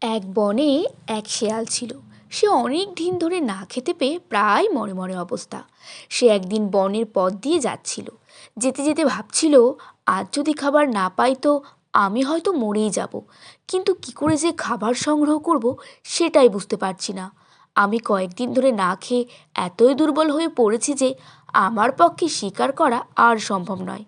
এক বনে এক শেয়াল ছিল। সে অনেক দিন ধরে না খেতে পেয়ে প্রায় মরে মরে অবস্থা। সে একদিন বনের পথ দিয়ে যাচ্ছিল। যেতে যেতে ভাবছিল, আজ যদি খাবার না পাই তো আমি হয়তো মরেই যাব। কিন্তু কি করে যে খাবার সংগ্রহ করব সেটাই বুঝতে পারছি না। আমি কয়েকদিন ধরে না খেয়ে এতই দুর্বল হয়ে পড়েছি যে আমার পক্ষে শিকার করা আর সম্ভব নয়।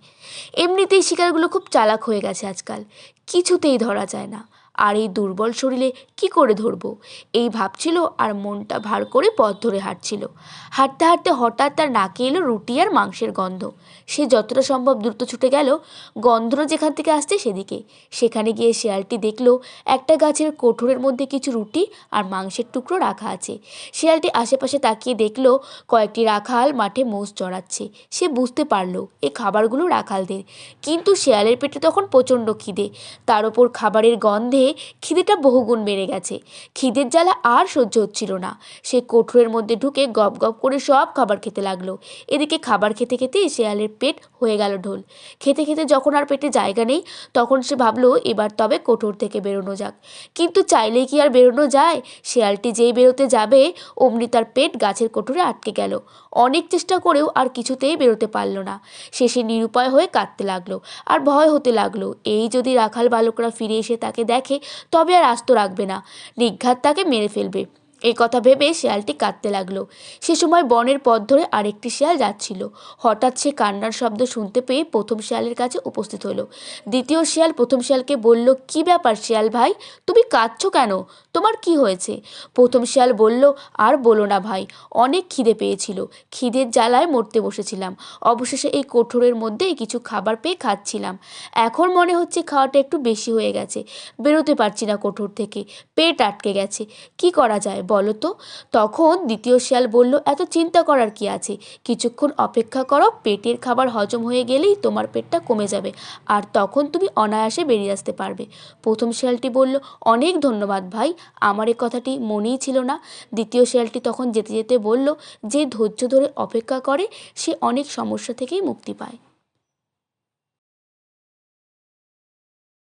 এমনিতেই শিকারগুলো খুব চালাক হয়ে গেছে আজকাল, কিছুতেই ধরা যায় না। আর এই দুর্বল শরীরে কি করে ধরবো, এই ভাবছিল আর মনটা ভার করে পথ ধরে হাঁটছিল। হাঁটতে হাঁটতে হঠাৎ তার নাকে এলো রুটি আর মাংসের গন্ধ। সে যতটা সম্ভব দ্রুত ছুটে গেল গন্ধটা যেখান থেকে আসছে সেদিকে। সেখানে গিয়ে শেয়ালটি দেখলো একটা গাছের কোঠরের মধ্যে কিছু রুটি আর মাংসের টুকরো রাখা আছে। শেয়ালটি আশেপাশে তাকিয়ে দেখলো কয়েকটি রাখাল মাঠে মোষ চড়াচ্ছে। সে বুঝতে পারলো এই খাবারগুলো রাখালদের। কিন্তু শেয়ালের পেটে তখন প্রচণ্ড খিদে, তার ওপর খাবারের গন্ধে খিদেটা বহুগুণ বেড়ে গেছে। খিদের জ্বালা আর সহ্য হচ্ছিল না। সে কোঠরের মধ্যে ঢুকে গপ গপ করে সব খাবার খেতে লাগলো। এদিকে খাবার খেতে খেতে শেয়ালের পেট হয়ে গেল ঢোল। খেতে খেতে যখন আর পেটে জায়গা নেই তখন সে ভাবলো এবার তবে কোঠর থেকে বেরোনো যাক। কিন্তু চাইলেই কি আর বেরোনো যায়? শেয়ালটি যেই বেরোতে যাবে অমনি তার পেট গাছের কোঠরে আটকে গেল। অনেক চেষ্টা করেও আর কিছুতেই বেরোতে পারল না। শেষে নিরুপায় হয়ে কাঁদতে লাগলো আর ভয় হতে লাগলো, এই যদি রাখাল বালকরা ফিরে এসে তাকে দেখে তবে আর আস্ত রাখবে না, নির্ঘাত তাকে মেরে ফেলবে। এই কথা ভেবে শেয়ালটি কাঁদতে লাগলো। সে সময় বনের পথ ধরে আরেকটি শেয়াল যাচ্ছিল। হঠাৎ সে কান্নার শব্দ শুনতে পেয়ে প্রথম শেয়ালের কাছে উপস্থিত হলো। দ্বিতীয় শেয়াল প্রথম শেয়ালকে বলল, কি ব্যাপার শেয়াল ভাই, তুমি কাঁদছো কেন? তোমার কি হয়েছে? প্রথম শেয়াল বলল, আর বলো না ভাই, অনেক খিদে পেয়েছিল, খিদের জ্বালায় মরতে বসেছিলাম। অবশেষে এই কোঠরের মধ্যেই কিছু খাবার পেয়ে খাচ্ছিলাম। এখন মনে হচ্ছে খাওয়াটা একটু বেশি হয়ে গেছে, বেরোতে পারছি না কোঠর থেকে, পেট আটকে গেছে, কি করা যায় বলো তো? তখন দ্বিতীয় শেয়াল বলল, এত চিন্তা করার কি আছে, কিছুক্ষণ অপেক্ষা করো, পেটের খাবার হজম হয়ে গেলেই তোমার পেটটা কমে যাবে আর তখন তুমি অনায়াসে বেরিয়ে আসতে পারবে। প্রথম শেয়ালটি বলল, অনেক ধন্যবাদ ভাই, আমার এ কথাটি মনেই ছিল না। দ্বিতীয় শেয়ালটি তখন যেতে যেতে বলল, যে ধৈর্য ধরে অপেক্ষা করে সে অনেক সমস্যা থেকেই মুক্তি পায়।